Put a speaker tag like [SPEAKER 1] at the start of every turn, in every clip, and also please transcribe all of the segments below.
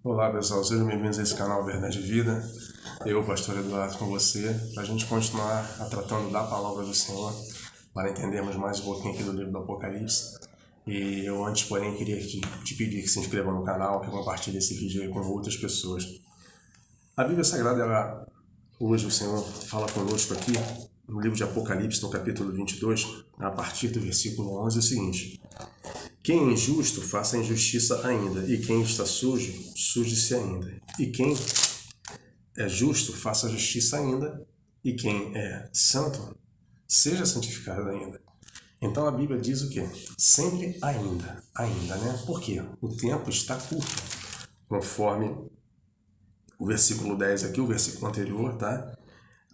[SPEAKER 1] Olá pessoal, sejam bem-vindos a esse canal Verdade e Vida. Eu, Pastor Eduardo, com você, para a gente continuar tratando da palavra do Senhor, para entendermos mais um pouquinho aqui do livro do Apocalipse. E eu antes, porém, queria te pedir que se inscreva no canal, que compartilhe esse vídeo aí com outras pessoas. A Bíblia Sagrada, hoje o Senhor fala conosco aqui, no livro de Apocalipse, no capítulo 22, a partir do versículo 11, o seguinte: quem é injusto, faça injustiça ainda, e quem está sujo, suje-se ainda. E quem é justo, faça justiça ainda, e quem é santo, seja santificado ainda. Então a Bíblia diz o quê? Sempre ainda, né? Por quê? O tempo está curto, conforme o versículo 10 aqui, o versículo anterior, tá?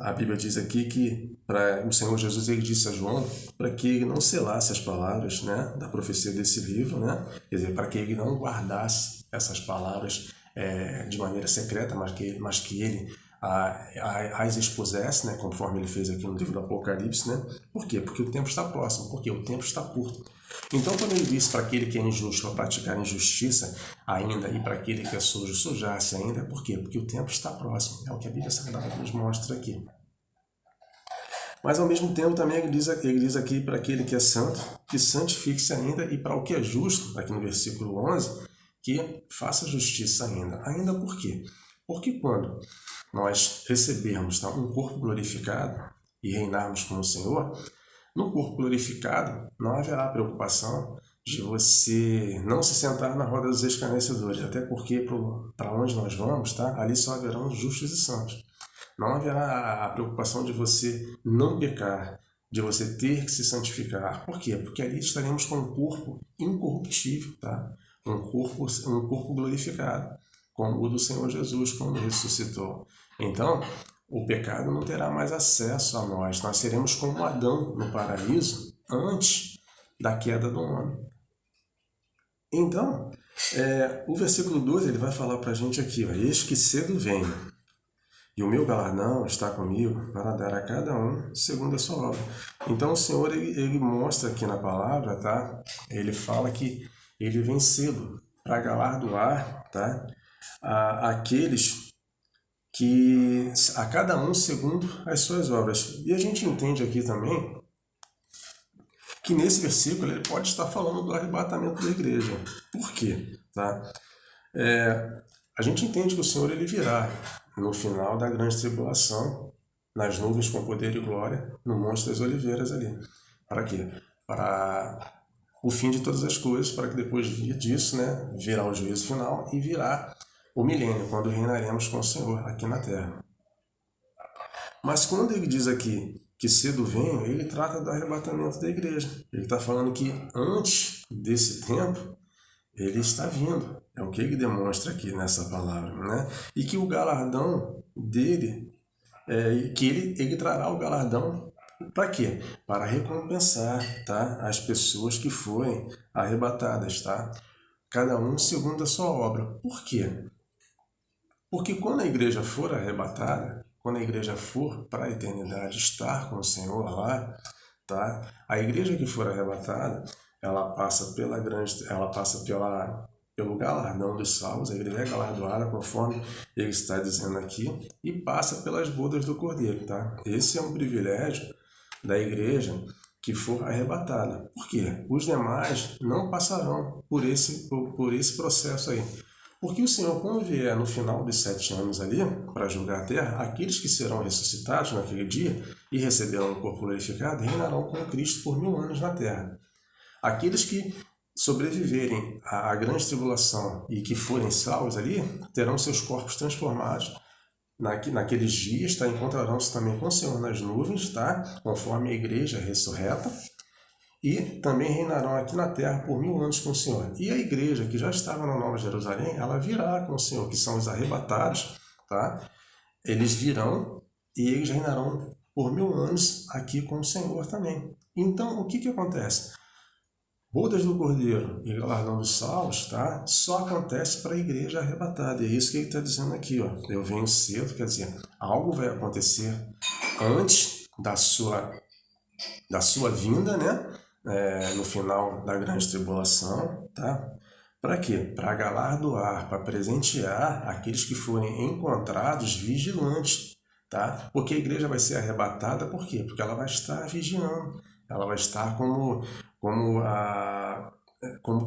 [SPEAKER 1] A Bíblia diz aqui que para o Senhor Jesus ele disse a João para que ele não selasse as palavras, né, da profecia desse livro, né? Quer dizer, para que ele não guardasse essas palavras de maneira secreta, mas que ele as expusesse, né, conforme ele fez aqui no livro do Apocalipse, né? Por quê? Porque o tempo está próximo, porque o tempo está curto. Então, quando ele disse para aquele que é injusto a praticar injustiça ainda e para aquele que é sujo sujar-se ainda, por quê? Porque o tempo está próximo. É o que a Bíblia Sagrada nos mostra aqui. Mas, ao mesmo tempo, também ele diz aqui para aquele que é santo, que santifique-se ainda, e para o que é justo, aqui no versículo 11, que faça justiça ainda. Ainda por quê? Porque quando nós recebermos um corpo glorificado e reinarmos com o Senhor, no corpo glorificado, não haverá preocupação de você não se sentar na roda dos escarnecedores, até porque para onde nós vamos, tá? Ali só haverão justos e santos. Não haverá a preocupação de você não pecar, de você ter que se santificar. Por quê? Porque ali estaremos com um corpo incorruptível, tá? Um corpo glorificado, como o do Senhor Jesus quando ressuscitou. Então, o pecado não terá mais acesso a nós. Nós seremos como Adão no paraíso antes da queda do homem. Então, o versículo 12 ele vai falar para a gente aqui, ó, eis que cedo venho, e o meu galardão está comigo para dar a cada um segundo a sua obra. Então o Senhor ele mostra aqui na palavra, tá? Ele fala que ele vem cedo para galardoar, tá? Aqueles que a cada um segundo as suas obras. E a gente entende aqui também que nesse versículo ele pode estar falando do arrebatamento da igreja. Por quê? Tá? A gente entende que o Senhor ele virá no final da grande tribulação, nas nuvens com poder e glória, no Monte das Oliveiras ali. Para quê? Para o fim de todas as coisas, para que depois disso, né, virá o juízo final e virá o milênio, quando reinaremos com o Senhor aqui na terra. Mas quando ele diz aqui que cedo venho, ele trata do arrebatamento da igreja. Ele está falando que antes desse tempo, ele está vindo. É o que ele demonstra aqui nessa palavra, né? E que o galardão dele, que ele trará o galardão para quê? Para recompensar, tá? As pessoas que forem arrebatadas, tá? Cada um segundo a sua obra. Por quê? Porque quando a igreja for arrebatada, quando a igreja for para a eternidade estar com o Senhor lá, tá? A igreja que for arrebatada, ela passa pelo galardão dos salvos, a igreja é galardoada conforme ele está dizendo aqui, e passa pelas bodas do Cordeiro, tá? Esse é um privilégio da igreja que for arrebatada. Por quê? Os demais não passarão por esse processo aí. Porque o Senhor, quando vier no final dos 7 anos ali, para julgar a terra, aqueles que serão ressuscitados naquele dia e receberão um corpo glorificado, reinarão com Cristo por 1000 anos na terra. Aqueles que sobreviverem à grande tribulação e que forem salvos ali, terão seus corpos transformados. Naqueles dias, tá, encontrarão-se também com o Senhor nas nuvens, tá, conforme a igreja ressurreta, e também reinarão aqui na terra por 1000 anos com o Senhor. E a igreja que já estava na Nova Jerusalém, ela virá com o Senhor, que são os arrebatados, tá? Eles virão e eles reinarão por 1000 anos aqui com o Senhor também. Então, o que acontece? Bodas do Cordeiro e galardão dos salvos, tá? Só acontece para a igreja arrebatada. E é isso que ele está dizendo aqui, ó. Eu venho cedo, quer dizer, algo vai acontecer antes da sua vinda, né? No final da grande tribulação, tá? Para quê? Para galardoar, para presentear aqueles que forem encontrados vigilantes, tá? Porque a igreja vai ser arrebatada, por quê? Porque ela vai estar vigiando, ela vai estar como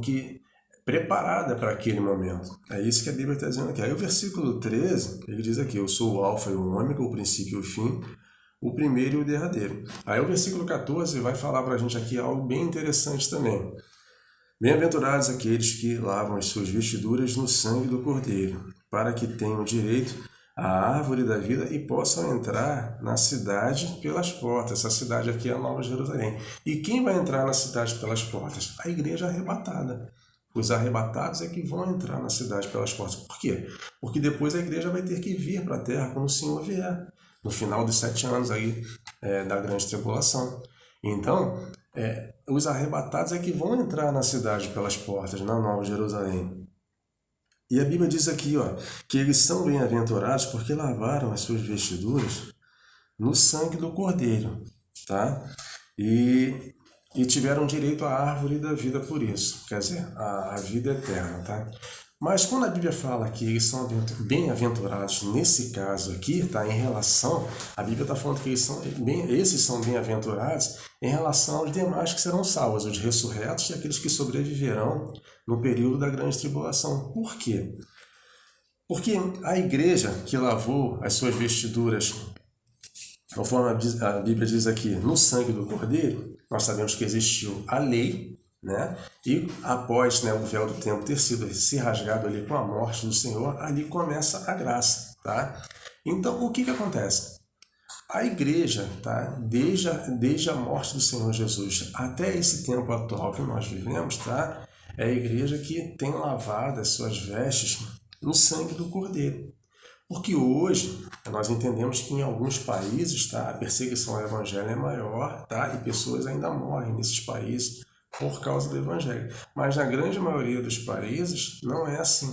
[SPEAKER 1] que preparada para aquele momento. É isso que a Bíblia está dizendo aqui. Aí o versículo 13, ele diz aqui: eu sou o alfa e o ômega, o princípio e o fim, o primeiro e o derradeiro. Aí o versículo 14 vai falar para a gente aqui algo bem interessante também. Bem-aventurados aqueles que lavam as suas vestiduras no sangue do Cordeiro, para que tenham direito à árvore da vida e possam entrar na cidade pelas portas. Essa cidade aqui é a Nova Jerusalém. E quem vai entrar na cidade pelas portas? A igreja arrebatada. Os arrebatados é que vão entrar na cidade pelas portas. Por quê? Porque depois a igreja vai ter que vir para a terra quando o Senhor vier, no final dos 7 anos aí, da grande tribulação. Então, os arrebatados é que vão entrar na cidade pelas portas, na Nova Jerusalém. E a Bíblia diz aqui, ó, que eles são bem-aventurados porque lavaram as suas vestiduras no sangue do Cordeiro, tá? E tiveram direito à árvore da vida por isso, quer dizer, a vida eterna, tá? Mas quando a Bíblia fala que eles são bem-aventurados, nesse caso aqui, tá? Em relação, a Bíblia está falando que esses são bem-aventurados em relação aos demais que serão salvos, os ressurretos e aqueles que sobreviverão no período da grande tribulação. Por quê? Porque a igreja que lavou as suas vestiduras, conforme a Bíblia diz aqui, no sangue do Cordeiro, nós sabemos que existiu a lei, né? E após, né, o véu do templo ter sido se rasgado ali com a morte do Senhor, ali começa a graça, tá? Então, o que acontece? A igreja, tá? Desde a morte do Senhor Jesus até esse tempo atual que nós vivemos, tá? É a igreja que tem lavado as suas vestes no sangue do Cordeiro. Porque hoje nós entendemos que em alguns países, tá, a perseguição ao evangelho é maior, tá, e pessoas ainda morrem nesses países por causa do evangelho. Mas na grande maioria dos países não é assim.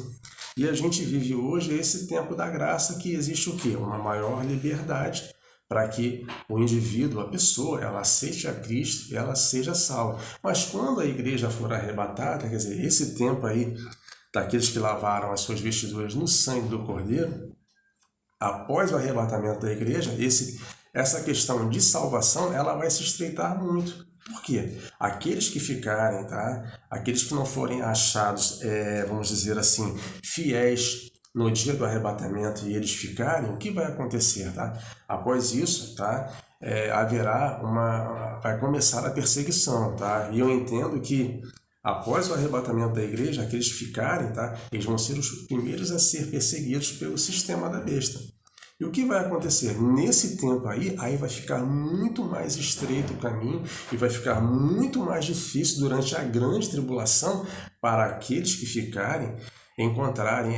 [SPEAKER 1] E a gente vive hoje esse tempo da graça, que existe o quê? Uma maior liberdade para que o indivíduo, a pessoa, ela aceite a Cristo e ela seja salva. Mas quando a igreja for arrebatada, quer dizer, esse tempo aí daqueles que lavaram as suas vestiduras no sangue do Cordeiro, após o arrebatamento da igreja, essa questão de salvação, ela vai se estreitar muito. Por quê? Aqueles que ficarem, tá? Aqueles que não forem achados, vamos dizer assim, fiéis no dia do arrebatamento e eles ficarem, o que vai acontecer, tá? Após isso, tá? Vai começar a perseguição, tá? E eu entendo que após o arrebatamento da igreja, aqueles que ficarem, tá? Eles vão ser os primeiros a ser perseguidos pelo sistema da besta. E o que vai acontecer? Nesse tempo aí vai ficar muito mais estreito o caminho e vai ficar muito mais difícil durante a grande tribulação para aqueles que ficarem encontrarem,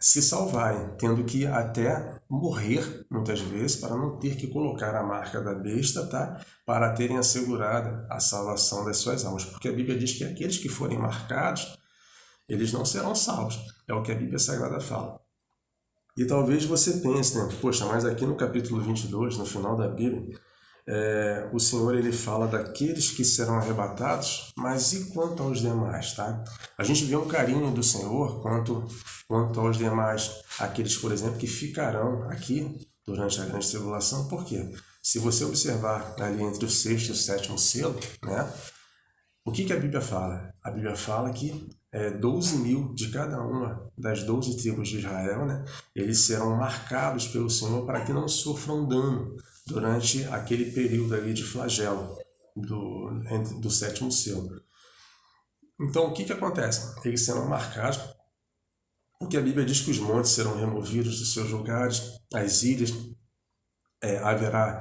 [SPEAKER 1] se salvarem, tendo que até morrer muitas vezes para não ter que colocar a marca da besta, tá? Para terem assegurada a salvação das suas almas. Porque a Bíblia diz que aqueles que forem marcados, eles não serão salvos. É o que a Bíblia Sagrada fala. E talvez você pense, né? Poxa, mas aqui no capítulo 22, no final da Bíblia, o Senhor ele fala daqueles que serão arrebatados, mas e quanto aos demais, tá? A gente vê um carinho do Senhor quanto aos demais, aqueles, por exemplo, que ficarão aqui durante a grande tribulação. Por quê? Se você observar ali entre o sexto e o sétimo selo, né? O que a Bíblia fala? A Bíblia fala que 12 mil de cada uma das 12 tribos de Israel, né? Eles serão marcados pelo Senhor para que não sofram dano durante aquele período ali de flagelo do sétimo selo. Então, o que acontece? Eles serão marcados porque a Bíblia diz que os montes serão removidos dos seus lugares, as ilhas, haverá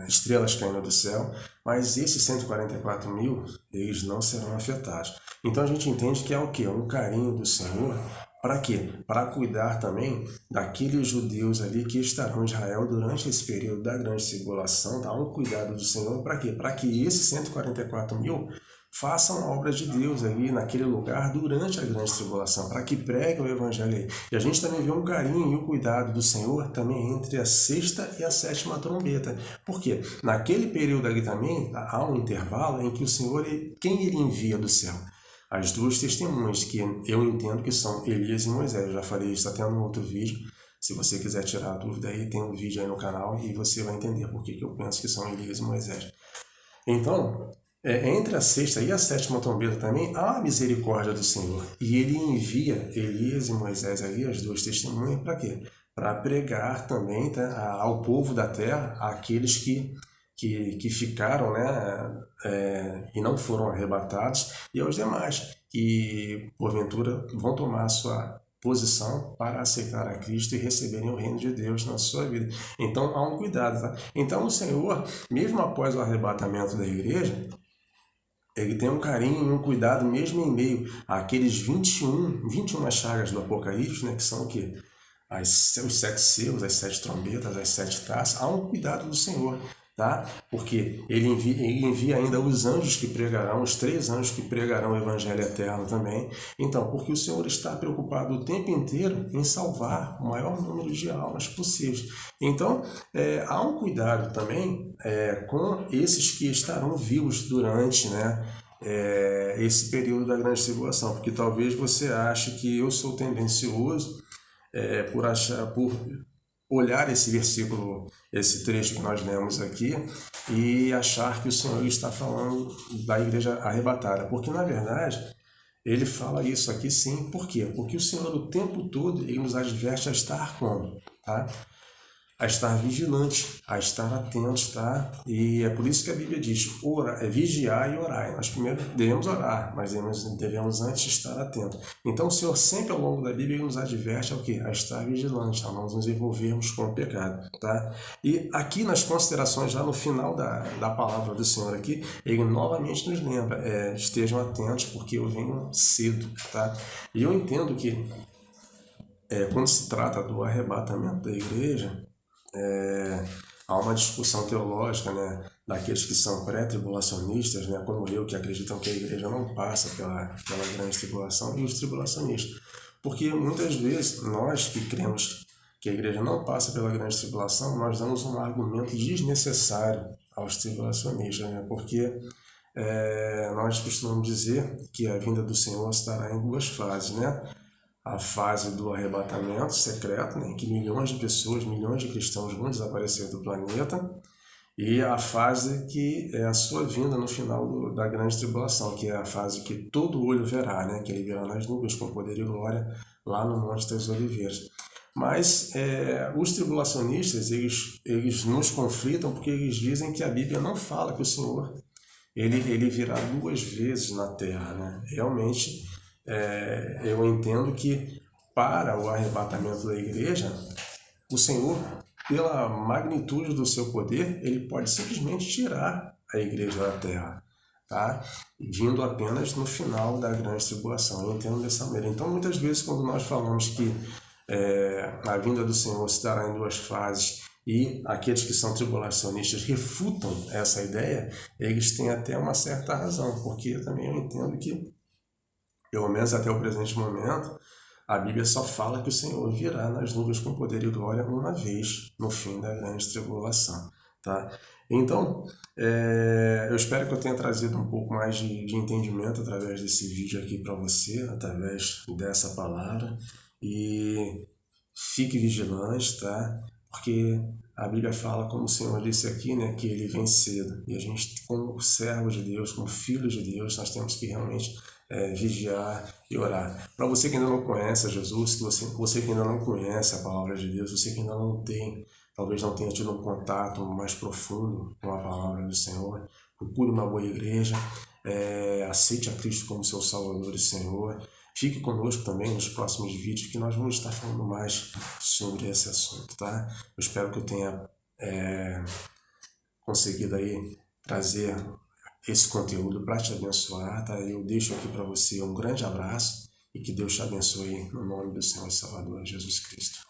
[SPEAKER 1] estrelas caindo do céu, mas esses 144 mil, eles não serão afetados. Então a gente entende que é o quê? Um carinho do Senhor. Para quê? Para cuidar também daqueles judeus ali que estarão em Israel durante esse período da grande tribulação, tá? Um cuidado do Senhor, para quê? Para que esses 144 mil façam a obra de Deus ali naquele lugar durante a grande tribulação, para que preguem o evangelho aí. E a gente também vê um carinho e um cuidado do Senhor também entre a sexta e a sétima trombeta. Por quê? Naquele período ali também há um intervalo em que o Senhor, quem ele envia do céu? as duas testemunhas, que eu entendo que são Elias e Moisés. Eu já falei isso até no outro vídeo. Se você quiser tirar a dúvida aí, tem um vídeo aí no canal e você vai entender por que eu penso que são Elias e Moisés. Então, entre a sexta e a sétima trombeta também há a misericórdia do Senhor. E ele envia Elias e Moisés ali, as duas testemunhas, para quê? Para pregar também, tá, ao povo da terra, àqueles que ficaram, né, e não foram arrebatados, e aos demais que, porventura, vão tomar a sua posição para aceitar a Cristo e receberem o reino de Deus na sua vida. Então, há um cuidado. Tá? Então, o Senhor, mesmo após o arrebatamento da igreja, ele tem um carinho e um cuidado mesmo em meio àqueles 21 chagas do Apocalipse, né, que são o quê? Os 7 selos, as 7 trombetas, as 7 taças. Há um cuidado do Senhor, tá? Porque ele envia ainda os anjos que pregarão, os 3 anjos que pregarão o evangelho eterno também. Então, porque o Senhor está preocupado o tempo inteiro em salvar o maior número de almas possíveis. Então, há um cuidado também com esses que estarão vivos durante, né, esse período da grande tribulação, porque talvez você ache que eu sou tendencioso por olhar esse versículo, esse trecho que nós lemos aqui e achar que o Senhor está falando da igreja arrebatada, porque na verdade ele fala isso aqui sim. Por quê? Porque o Senhor o tempo todo ele nos adverte a estar como? Tá? A estar vigilante, a estar atentos, tá? E é por isso que a Bíblia diz, vigiar e orar. Nós primeiro devemos orar, mas devemos antes estar atentos. Então o Senhor sempre ao longo da Bíblia nos adverte ao quê? A estar vigilante, a não nos envolvermos com o pecado, tá? E aqui nas considerações, já no final da palavra do Senhor aqui, ele novamente nos lembra, estejam atentos porque eu venho cedo, tá? E eu entendo que quando se trata do arrebatamento da igreja, há uma discussão teológica, né, daqueles que são pré-tribulacionistas, né, como eu, que acreditam que a igreja não passa pela grande tribulação, e os tribulacionistas. Porque muitas vezes nós que cremos que a igreja não passa pela grande tribulação, nós damos um argumento desnecessário aos tribulacionistas, né, porque nós costumamos dizer que a vinda do Senhor estará em 2 fases, né? A fase do arrebatamento secreto, né, em que milhões de pessoas, milhões de cristãos vão desaparecer do planeta, e a fase que é a sua vinda no final da grande tribulação, que é a fase que todo olho verá, né, que ele virá nas nuvens com poder e glória lá no Monte das Oliveiras. Mas os tribulacionistas, eles nos conflitam porque eles dizem que a Bíblia não fala que o Senhor ele virá 2 vezes na Terra, né? Realmente, eu entendo que para o arrebatamento da igreja, o Senhor, pela magnitude do seu poder, ele pode simplesmente tirar a igreja da terra, tá? Vindo apenas no final da grande tribulação. Eu entendo dessa maneira. Então, muitas vezes, quando nós falamos que a vinda do Senhor se dará em 2 fases e aqueles que são tribulacionistas refutam essa ideia, eles têm até uma certa razão, porque também eu entendo que, pelo menos até o presente momento, a Bíblia só fala que o Senhor virá nas nuvens com poder e glória uma vez no fim da grande tribulação, tá? Então, eu espero que eu tenha trazido um pouco mais de entendimento através desse vídeo aqui para você, através dessa palavra, e fique vigilante, tá? Porque a Bíblia fala, como o Senhor disse aqui, né, que ele vem cedo, e a gente, como servo de Deus, como filho de Deus, nós temos que realmente vigiar e orar. Para você que ainda não conhece a Jesus, você que ainda não conhece a palavra de Deus, você que ainda não tem, talvez não tenha tido um contato mais profundo com a palavra do Senhor, procure uma boa igreja, aceite a Cristo como seu Salvador e Senhor. Fique conosco também nos próximos vídeos que nós vamos estar falando mais sobre esse assunto, tá? Eu espero que eu tenha conseguido aí trazer esse conteúdo para te abençoar, tá? Eu deixo aqui para você um grande abraço e que Deus te abençoe no nome do Senhor e Salvador Jesus Cristo.